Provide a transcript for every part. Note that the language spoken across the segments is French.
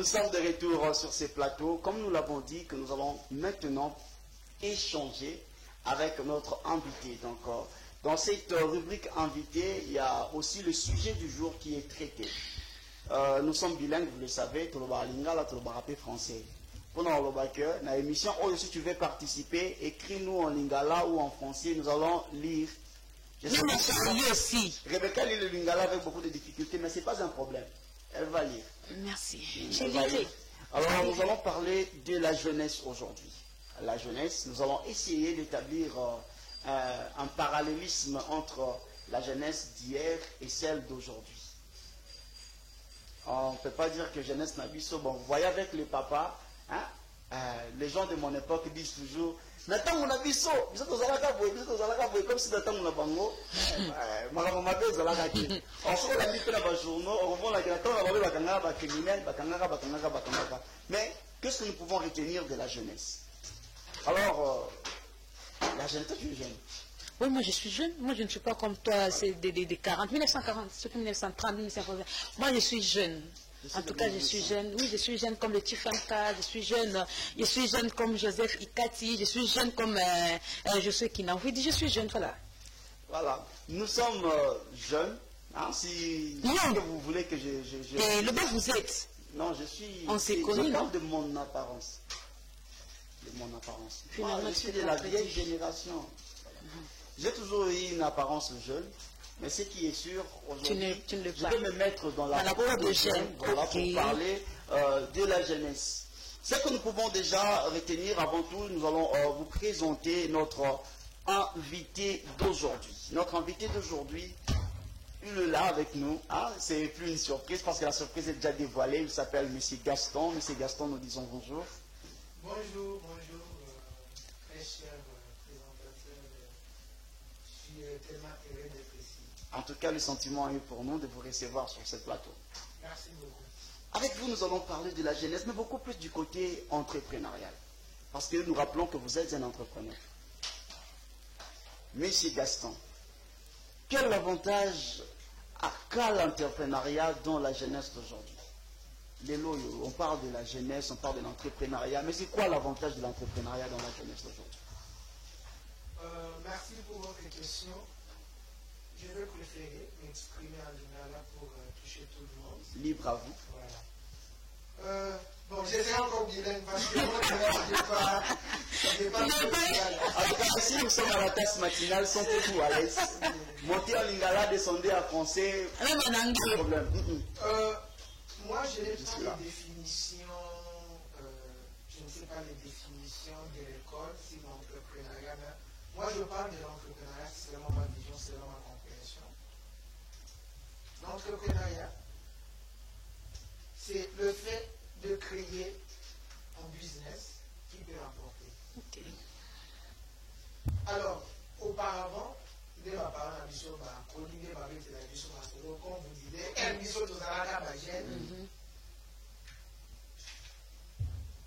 Nous sommes de retour sur ces plateaux. Comme nous l'avons dit, que nous allons maintenant échanger avec notre invité. Donc, dans cette rubrique invité, il y a aussi le sujet du jour qui est traité. Nous sommes bilingues, vous le savez, Toloba Lingala, Toloba Rapé français. Pendant dans l'émission, si tu veux participer, écris-nous en lingala ou en français, nous allons lire. Je sais pas aussi. Rebecca lit le lingala avec beaucoup de difficultés, mais ce n'est pas un problème. Elle va lire. Merci. Alors, nous allons parler de la jeunesse aujourd'hui. La jeunesse, nous allons essayer d'établir un parallélisme entre la jeunesse d'hier et celle d'aujourd'hui. On ne peut pas dire que jeunesse n'a pas. Bon, vous voyez avec les papas, hein, les gens de mon époque disent toujours Nathan mon abisso, vous êtes aux alakaboué, comme si Nathan mon abango, maramamabé aux alakaki. On se l'a dit que la journaux, on revend la Nathan, on va voir la Kangara, criminel, Bakangara. Mais qu'est-ce que nous pouvons retenir de la jeunesse? Alors, la jeunesse, toi tu es jeune. Oui, moi je suis jeune. Moi je ne suis pas comme toi, c'est des 40, 1940, surtout 1930, 1940. Moi je suis jeune. En tout cas, je suis jeune. Oui, je suis jeune comme le Tifanka, je suis jeune comme Joseph Ikati, je suis jeune comme Josué Kina. Oui, je suis jeune, voilà. Voilà. Nous sommes jeunes. Hein, si que vous voulez que je... Et le bon vous êtes. Non, je suis... On s'est connus. Je parle de mon apparence. De mon apparence. Moi, je suis de la vieille génération. Voilà. J'ai toujours eu une apparence jeune. Mais ce qui est sûr, aujourd'hui, je vais me mettre dans la peau de jeunes voilà, pour parler de la jeunesse. Ce que nous pouvons déjà retenir, avant tout, nous allons vous présenter notre invité d'aujourd'hui. Notre invité d'aujourd'hui, il est là avec nous. Hein? C'est plus une surprise parce que la surprise est déjà dévoilée. Il s'appelle M. Gaston. M. Gaston, nous disons bonjour. Bonjour, très cher présentateur. Je suis tellement heureux d'être ici. En tout cas, le sentiment est pour nous de vous recevoir sur ce plateau. Merci beaucoup. Avec vous, nous allons parler de la jeunesse, mais beaucoup plus du côté entrepreneurial. Parce que nous rappelons que vous êtes un entrepreneur. Monsieur Gaston, quel avantage a l'entrepreneuriat dans la jeunesse d'aujourd'hui? On parle de la jeunesse, on parle de l'entrepreneuriat, mais c'est quoi l'avantage de l'entrepreneuriat dans la jeunesse d'aujourd'hui? Merci pour votre question. Je vais préférer m'exprimer en lingala pour toucher tout le monde. Libre à vous. Voilà. Bon, j'essaie encore bilingue parce que moi, je n'ai pas en tout cas, si nous sommes à la tasse matinale, sentez-vous à l'aise. Montez en lingala, descendez en français. Pas de problème. Moi, je n'ai pas les définitions, je ne sais pas les définitions de l'école sur l'entrepreneuriat. Moi, je parle de l'entrepreneuriat, c'est selon ma vision, selon ma compréhension. L'entrepreneuriat, c'est le fait de créer un business qui peut rapporter. Okay. Alors, auparavant, de ma part, la mission, Olivier Babé, c'est la mission, comme vous disiez, la mission de Zaraka Bagène.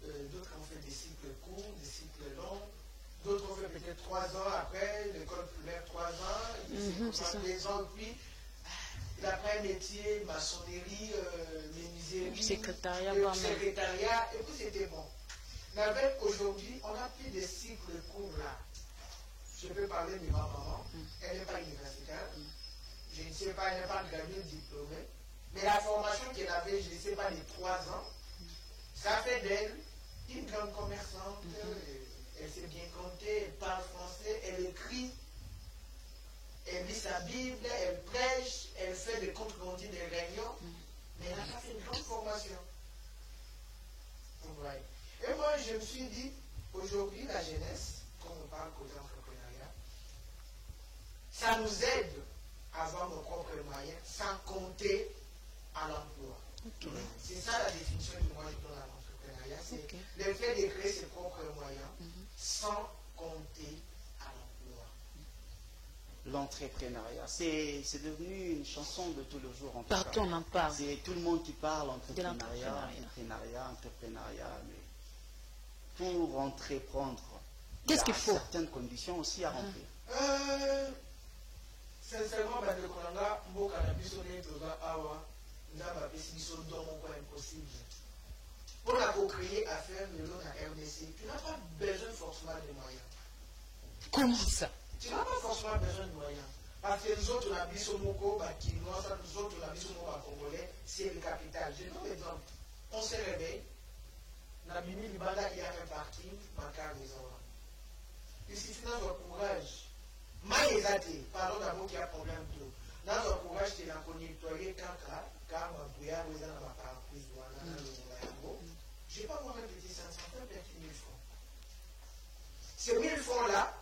D'autres ont fait des cycles courts, des cycles longs. D'autres ont fait peut-être 3 ans après, l'école primaire 3 ans, les gens, puis après métier, maçonnerie, menuiserie, secrétariat, et puis c'était bon. Mais avec aujourd'hui, on a pris des cycles courts là. Je peux parler de ma maman, elle n'est pas universitaire, je ne sais pas, elle n'est pas gagnée diplômée, mais la formation qu'elle avait, je ne sais pas, les 3 ans, ça fait d'elle une grande commerçante. Elle sait bien compter, elle parle français, elle écrit, elle lit sa Bible, elle prêche, elle fait des comptes rendus des réunions, mais elle n'a pas fait une grande formation. Ouais. Et moi, je me suis dit, aujourd'hui, la jeunesse, quand on parle côté entrepreneuriat, ça nous aide à avoir nos propres moyens sans compter à l'emploi. Okay. C'est ça la définition que moi je donne à l'entrepreneuriat, c'est le fait de créer ses propres moyens sans compter à l'emploi. L'entrepreneuriat, c'est devenu une chanson de tous les jours. Partout on en parle. C'est tout le monde qui parle entrepreneuriat, mais pour entreprendre, qu'est-ce qu'il faut? Certaines conditions aussi à remplir. Sincèrement, le Kolanga, Mboka, la Bissonne, Toga, Awa, Naba, Pessiso, Domo, quoi, impossible. même le lot à RDC, tu n'as pas besoin forcément de moyens. Comment ça? Tu n'as pas forcément besoin de moyens. Parce que nous autres, on a bis au Moko, Bakinois, nous autres, on a bis au Moko, Congolais, c'est le capital. Je donne l'exemple. On se réveille, Nabimi Libanda, il y a un parking, Makar les enfants. Il suffit dans notre courage. Maïzate, pardon d'abord qu'il y a problème d'eau. Dans notre courage, c'est la nettoyer Kaka, car ma bouillard, vous avez ma parapluie, je n'ai pas moi-même petit 500 francs, peut-être 1000 francs. Ces 1000 francs-là,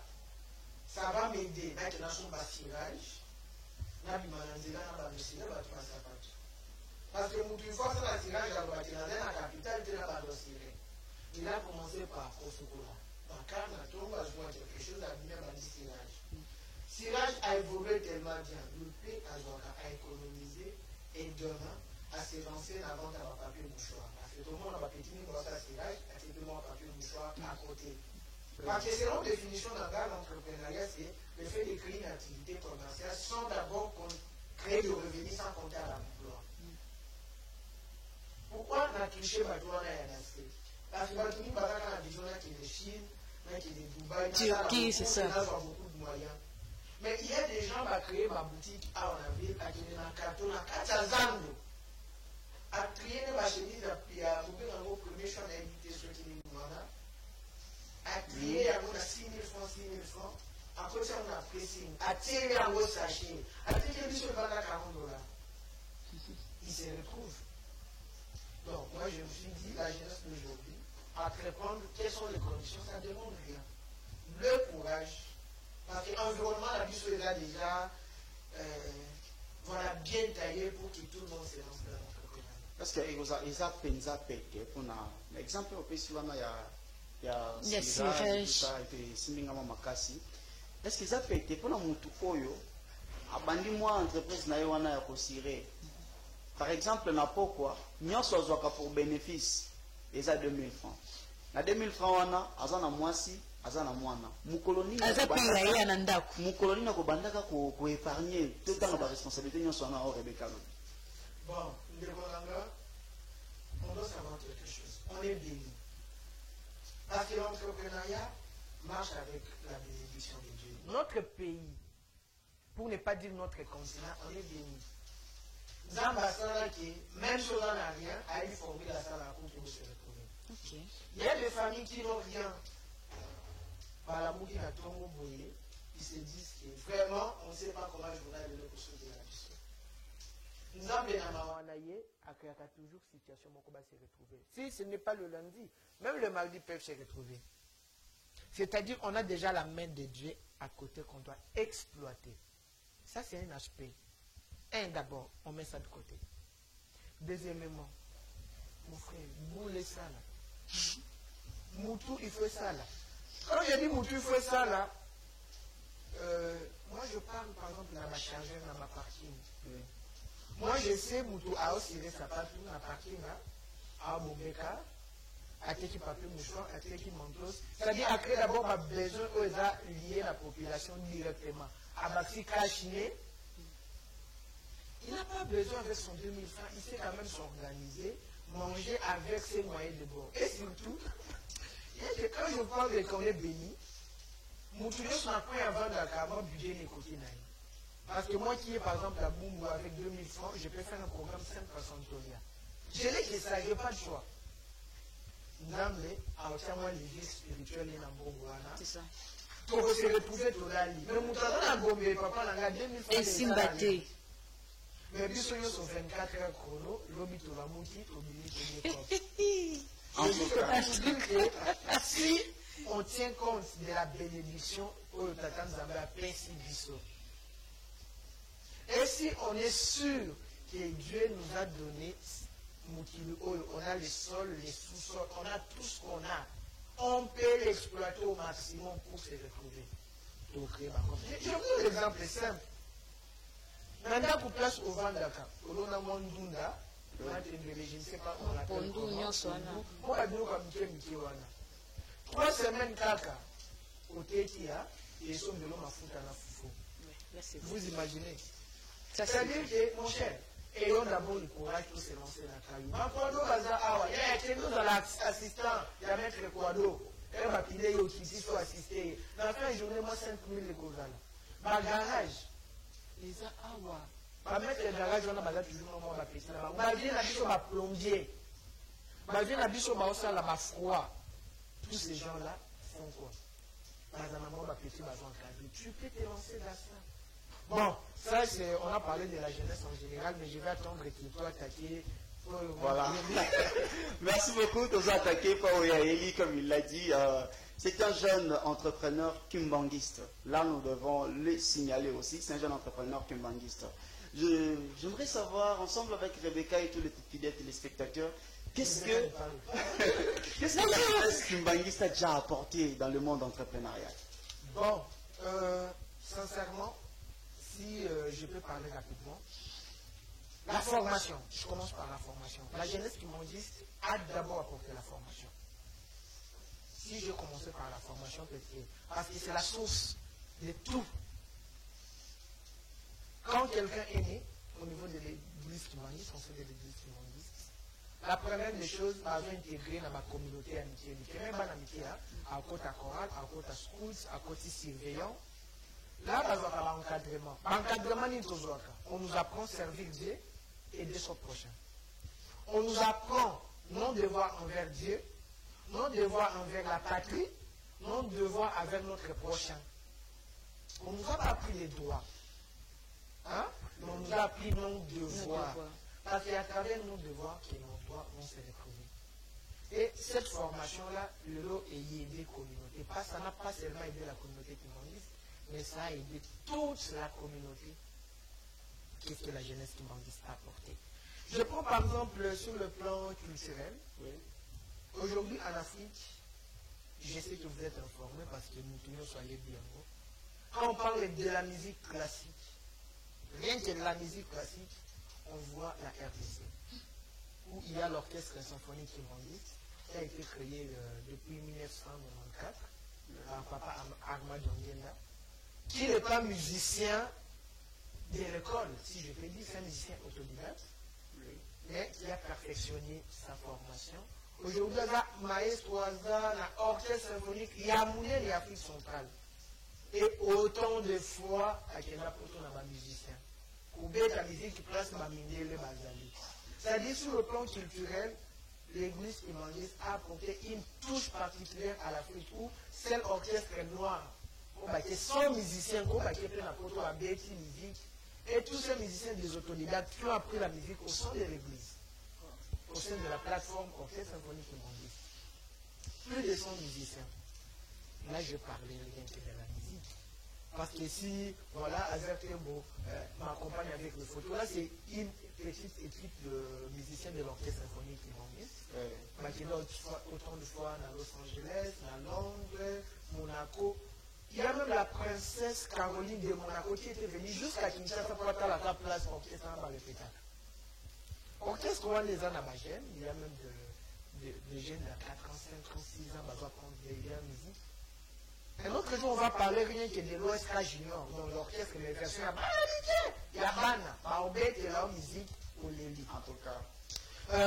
ça va m'aider maintenant sur ma tirage. Parce que une fois que la tirage dans la capitale, il n'a pas de tirage. Il a commencé par Kosokola. Par carte, je vois quelque chose à bien dans le tirage. Tirage a évolué tellement bien. Le pays a économisé et demain à se lancer avant d'avoir papier mouchoir. Parce que tout le monde a petit niveau de tirage, a fait tout le monde papier mouchoir à côté. Parce que selon la définition d'un gars, l'entrepreneuriat, c'est le fait de créer une activité commerciale sans d'abord créer du revenu sans compter à l'emploi. Pourquoi on a touché Batouana et Anassé? Parce que Batouani, quand on a vision là qui est de Chine, qui est de Dubaï, Turquie, c'est ça. On a beaucoup de moyens. Mais il y a des gens qui ont créé ma boutique à Onaville, à Kénénakato, à Katazando. À trier ma chemise, à trouver dans vos premiers champs d'invité sur qui nous demandent. À trier, on a 6 000 francs, 6 000 francs. Après ça, on a pressing. À tirer en haut sachet. À tirer sur le $40. Ils se retrouvent. Donc, moi, je me suis dit, la jeunesse d'aujourd'hui, à te répondre quelles sont les conditions, ça ne demande rien. Le courage. Parce que l'environnement, la vie est là déjà, voilà, bien taillé pour que tout le monde se lance dans l'entrepreneuriat. Parce que ils ont pété pour l'exemple au pays il y a Siraj, est-ce qu'ils ont pété pour nous oyo abandi moi entreprise na wana ya kosire. Par exemple na pokwa nyonso azwaka pour bénéfice eza 2000 francs. Na 2000 francs wana azana mwasi azana mwana mukoloni na kobandaka ko épargner tout temps ba responsabilité nyonso wana au Rebecca. Bon, on doit savoir quelque chose. On est béni. Parce que l'entrepreneuriat marche avec la bénédiction de Dieu. Notre pays, pour ne pas dire notre continent, on est béni. Zambasana qui, même si on n'en a rien, a eu formé la salle à pour se retrouver. Okay. Il y a des familles qui n'ont rien. Par l'amour qui a tombé au boyer, ils se disent que vraiment, on ne sait pas comment je voudrais le pour sauver la vie. Nous avons toujours situation où on va se retrouver. Si ce n'est pas le lundi, même le mardi peuvent se retrouver. C'est-à-dire qu'on a déjà la main de Dieu à côté qu'on doit exploiter. Ça, c'est un aspect. D'abord, on met ça de côté. Deuxièmement, mon frère, boule ça là. Moutou, il faut ça là. Quand je dis Moutou, il faut ça là, moi je parle par exemple dans ma chargeur, dans ma parking. Moi je sais Moutou a aussi sa partie dans la parking là, à Bobeka, à qui papier mouchoir, à qui mentos. C'est-à-dire à créer d'abord ma besoin où ils a lié la population directement. À Maxi Kachine, il n'a pas besoin avec son 2000 francs, il sait quand même s'organiser, manger avec ses moyens de bord. Et surtout, quand je parle de qu'on est béni, Moutou ne s'en pas avant d'avoir budget les côtés. Parce que moi qui est par exemple à Boumou avec 2000 francs, je peux faire un programme 5% Tolia. Je l'ai que ça, je n'ai pas de choix. Namle, à moi les vies spirituelles et Nambongouana. C'est ça. Pour se retrouver tout là. Mais Moutala Nambongé, papa n'a 2000 francs. Et Simbaté. Mais bisous sur 24 heures chrono, l'obi to la mouti, l'obi to si on tient compte de la bénédiction au Tatan Zamba Pensi Bisso, et si on est sûr que Dieu nous a donné, on a les sols, les sous-sols, on a tout ce qu'on a, on peut l'exploiter au maximum pour se retrouver. Donc, je vous donne l'exemple simple. Maintenant, pour place au Vandaka, au Lonamondunda, je ne sais pas comment on l'appelle. Moi, je dis 3 semaines kaka, au Tétia, et ils sont de l'homme à foutre à la foufou. Vous imaginez? C'est-à-dire que, mon cher, ayons d'abord le courage pour se lancer dans la caillou. Makwado baza awa, nous allons assistant, il y a maître Kwado, elle va piler au qui soit assisté. Dans la fin de journée, moi 5 000 les gozala. Ma garage, les awa. Ma maître le garage, on a baza toujours moi ma piscine. Ma vie n'a pas ma plombier. Ma vie n'a pas ça là, ma froid. Tous ces gens-là font quoi? Tu peux te lancer dans ça. Bon, ça c'est, on a parlé de la jeunesse en général, mais je vais attendre qu'il soit attaqué. Voilà. Merci beaucoup de vous attaquer par Oyaeli, comme il l'a dit. C'est un jeune entrepreneur kimbanguiste. Là, nous devons le signaler aussi. C'est un jeune entrepreneur kimbanguiste. J'aimerais savoir, ensemble avec Rebecca et tous les fidèles téléspectateurs, qu'est-ce que la jeunesse kimbanguiste a déjà apporté dans le monde entrepreneurial? Bon, sincèrement, si je peux parler rapidement, la formation, je commence par la formation. La jeunesse kimbanguiste a d'abord apporté la formation. Si je commençais par la formation, parce que c'est la source de tout. Quand quelqu'un est né, au niveau de l'église kimbanguiste, on fait de l'église kimbanguiste, la première des choses, va intégrer dans ma communauté amitié. Même pas amitié, à côté chorale, à côté schools, à côté surveillant. Là, on l'encadrement. L'encadrement, on nous apprend à servir Dieu et de son prochain. On nous apprend non devoir envers Dieu, non devoir envers la patrie, non devoir avec notre prochain. On ne nous a pas appris les droits. Hein? On nous a appris nos devoirs. Parce qu'à travers nos devoirs que nos droits vont se retrouver. Et cette formation-là, le lot est aidé des communautés. Ça n'a pas seulement aidé la communauté kimbanguiste, mais ça a aidé toute la communauté. Qu'est-ce que la jeunesse kimbanguiste a apporté? Je prends par exemple sur le plan culturel. Oui. Aujourd'hui en Afrique, je sais que vous êtes informés parce que nous tous soyez bien. Quand on parle de la musique classique, rien que de la musique classique, on voit la RDC, où il y a l'orchestre symphonique kimbanguiste qui a été créé depuis 1994 par Papa Ahmad Ondienda, qui n'est pas musicien de l'école, si je peux dire, c'est un musicien autodidacte, mais qui a perfectionné sa formation. Aujourd'hui, il y a maestro, l'orchestre symphonique, il y a Moulin et Afrique centrale. Et autant de fois, à Kenya, pour un musicien. La musique qui place ma minée, les bazali. C'est-à-dire, sur le plan culturel, l'église kimbanguiste a apporté une touche particulière à l'Afrique où c'est l'orchestre noir. Il y a 100 musiciens qui ont apporté la bête musique. Et tous ces musiciens des autodidactes qui ont appris la musique au sein de l'église, au sein de la plateforme Orchestre Symphonique Kimbanguiste. Plus de 100 musiciens. Là, je parlais rien que de la musique. Parce que si, voilà, Azertembo m'accompagne avec les photos, là, c'est une petite équipe de musiciens de l'Orchestre Symphonique Kimbanguiste. Qui est là autant de fois à Los Angeles, à Londres, Monaco. Il y a même la princesse Caroline de Monaco qui était venue jusqu'à Kinshasa pour attendre la place pour orchestre dans le spectacle. Orchestre, on les a dans ma gêne. Il y a même des jeunes de 4 ans, 5 ans, 6 ans, qui vont prendre des musique. Un autre jour, on va parler rien que de l'OSK Junior, dans l'orchestre, les versions, il y a Bana, Baobet et la musique pour les lits. En tout cas.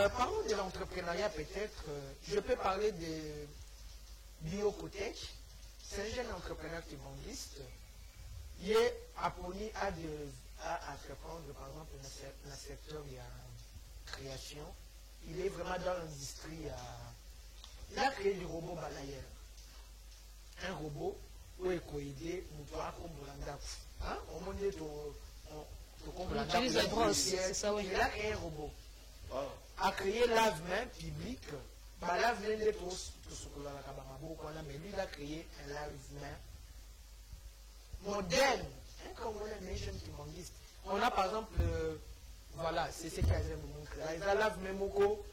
Parlons de l'entrepreneuriat peut-être. Je peux parler de Biocotech. C'est un jeune entrepreneur kimbanguiste. Il est appris à entreprendre, par exemple, dans le secteur de la création. Il est vraiment dans l'industrie. Il a créé du robot balayeur. Un robot où il peut aider on utilise la brosse, c'est ça, oui. Il a créé un robot. A créé lave-main public. Lave-main de tous, mais lui, il a créé un lave-main moderne. Un Congolais nation kimbanguiste. On a par exemple, voilà, c'est ce qu'il y a de la lave-main moko.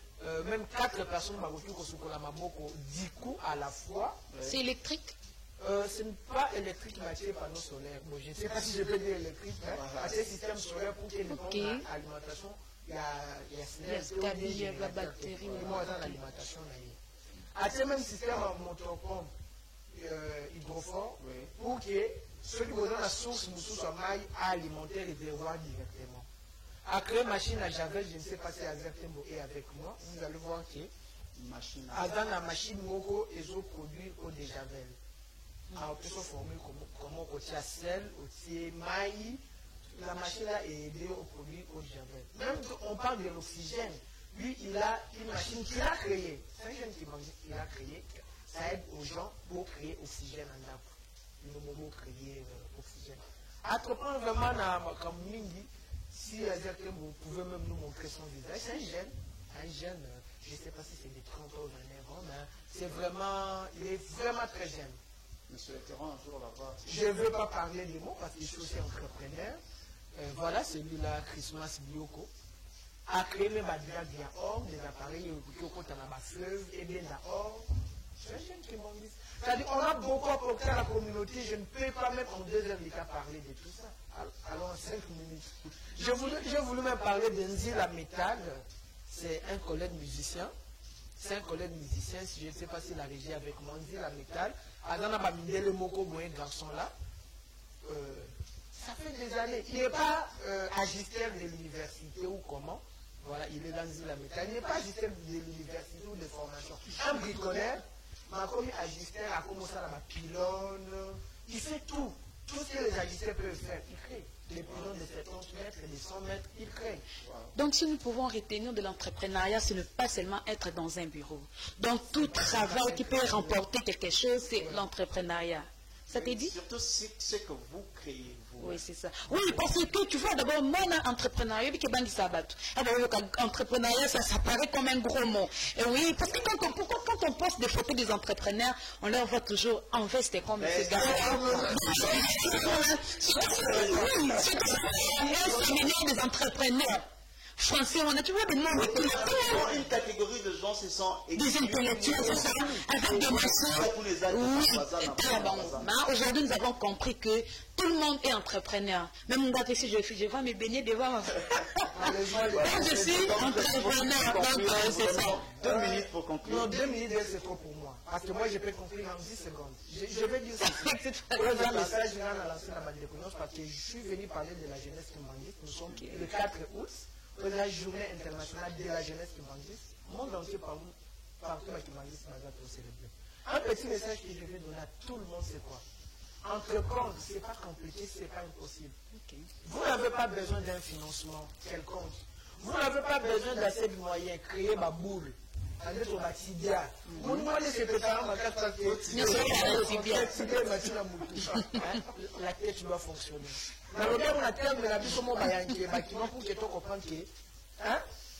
Même 4 personnes du coup à la fois. C'est électrique? Ce n'est pas électrique, mais c'est panneau solaire. Bon, je ne sais pas si je peux dire électrique, mais c'est un système solaire pour qu'il y ait l'alimentation. Il y a la batterie. Il y a l'alimentation. Il y a même système en motopompe hydrofort pour que ceux qui ont la source soit alimentaire et déroulent directement. à créer machine à javel, je ne sais pas si Azertembo est avec moi, vous allez voir que dans la machine Moko, ils ont produit au de javel. Alors, ils sont formés comme au sel, au maïs. La machine là est aidée au produit au javel. Même on parle de l'oxygène. Lui, il a une machine qu'il a créée. C'est un jeune qui il a créé. Ça aide aux gens pour créer oxygène en Afrique. Nous pouvons créer oxygène. Entreprendre vraiment comme Mingi, si vous pouvez même nous montrer son visage. C'est un jeune, je ne sais pas si c'est des 30 ans ou 29 ans, mais c'est vraiment, il est vraiment très jeune. Nous souhaiterons un jour l'avoir. Je ne veux pas parler des mots parce que je suis aussi entrepreneur. Voilà, celui-là, Christmas Bioko, a créé même des or, des appareils qui ont un fleuve et bien d'or. C'est un jeune qui m'en dit. C'est-à-dire, on a beaucoup apporté à la communauté. Je ne peux pas même en 2 heures parler de tout ça. Alors, en 5 minutes. J'ai voulu même parler d'Enzi la métal. C'est un collègue musicien. C'est un collègue musicien. Je ne sais pas si la régie est avec moi. Enzi la métal. Adana Bamindele Moko, un garçon là. Ça fait des années. Il n'est pas agitaire de l'université ou comment. Voilà, il est dans la métal. Il n'est pas agitaire de l'université ou de formation. Un bricoleur. Ma commis agitaire a commencé à la pylône. Il fait tout. Tout ce que les agitaires peuvent faire, il crée. Les pylônes de 70 mètres, de 100 mètres, il crée. Donc si nous pouvons retenir de l'entrepreneuriat, ce n'est pas seulement être dans un bureau. Donc tout travail qui peut remporter quelque chose, c'est l'entrepreneuriat. Ça te dit? Surtout ce que vous créez. Oui, c'est ça. Oui, parce que tu vois, d'abord, moi, l'entrepreneuriat, entrepreneuriat, ça paraît comme un gros mot. Et oui, parce que quand on poste des photos des entrepreneurs, on leur voit toujours investir comme ce gars. C'est des entrepreneurs. Français, on a toujours des noms de une catégorie de gens, ce sont des intellectuels, c'est ça, avec des machines. Oui, aujourd'hui, nous avons compris que tout le monde est entrepreneur. Même moi, si je vais me baigner devant moi. Je suis entrepreneur, donc c'est ça. 2 minutes pour conclure. Non, 2 minutes, c'est trop pour moi. Parce que moi, je peux conclure en 10 secondes. Je vais dire ça. Un message à lancer la bande de connaissances parce que je suis venu parler de la jeunesse kimbangiste. Nous sommes le 4 août. La journée internationale de la jeunesse kimbangiste, monde entier partout à Kimbangiste pour célébrer. Un petit message que je vais donner à tout le monde, c'est quoi? Entreprendre, ce n'est pas compliqué, ce n'est pas impossible. Vous n'avez pas besoin d'un financement quelconque. Vous n'avez pas besoin d'assez de moyens, créer ma boule. Allez sur ma tibia. Vous demandez ce que tu as ma carte parce que la tête doit fonctionner.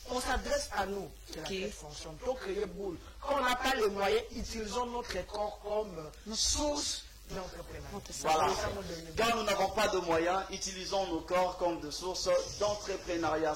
On s'adresse à nous que la tête fonctionne. Pour créer boule. Quand on n'a pas les moyens, utilisons notre corps comme source d'entrepreneuriat. Voilà. Quand nous n'avons pas de moyens, utilisons nos corps comme de source d'entrepreneuriat.